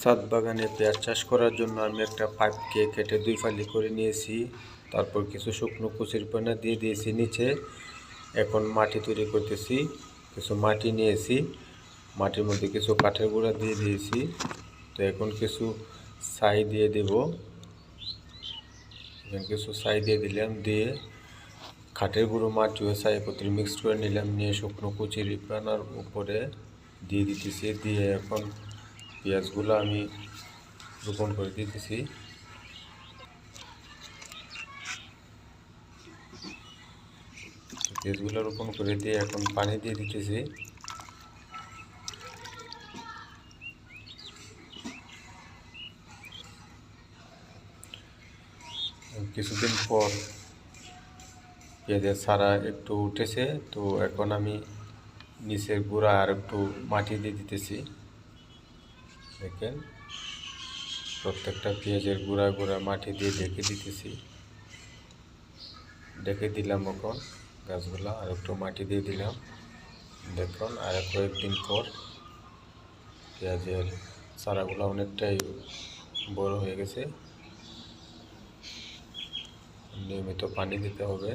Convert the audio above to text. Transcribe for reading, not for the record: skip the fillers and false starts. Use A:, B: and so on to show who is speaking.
A: ছাদ বাগানে পেঁয়াজ চাষ করার জন্য আমি একটা পাইপকে কেটে 2 ফালি করে নিয়েছি। তারপর কিছু শুকনো কচুরিপানা দিয়ে দিয়েছি নিচে। এখন মাটি তৈরি করতেছি। কিছু মাটি নিয়েছি, মাটির মধ্যে কিছু কাঠের গুঁড়া দিয়ে দিয়েছি। তো এখন কিছু ছাই দিয়ে দেব। কিছু ছাই দিয়ে দিলাম, দিয়ে কাঠের গুঁড়ো, মাটি ও ছাই পত্র মিক্স করে নিলাম, নিয়ে শুকনো কচুরিপানার উপরে দিয়ে দিতেছি। দিয়ে এখন পেঁয়াজগুলো আমি রোপণ করে দিতেছি। পেঁয়াজগুলো রোপণ করে দিয়ে এখন পানি দিয়ে দিতেছি। কিছুদিন পর পেঁয়াজের চারা একটু উঠেছে, তো এখন আমি নিচের গোড়া আর একটু মাটি দিয়ে দিতেছি। দেখেন, প্রত্যেকটা পেঁয়াজের গোড়া গোড়া মাটি দিয়ে ঢেকে দিতেছি। ঢেকে দিলাম, এখন গাছগুলা আর একটু মাটি দিয়ে দিলাম। দেখুন, আর কয়েকদিন পর পেঁয়াজের চারাগুলো অনেকটাই বড় হয়ে গেছে। নিয়মিত পানি দিতে হবে।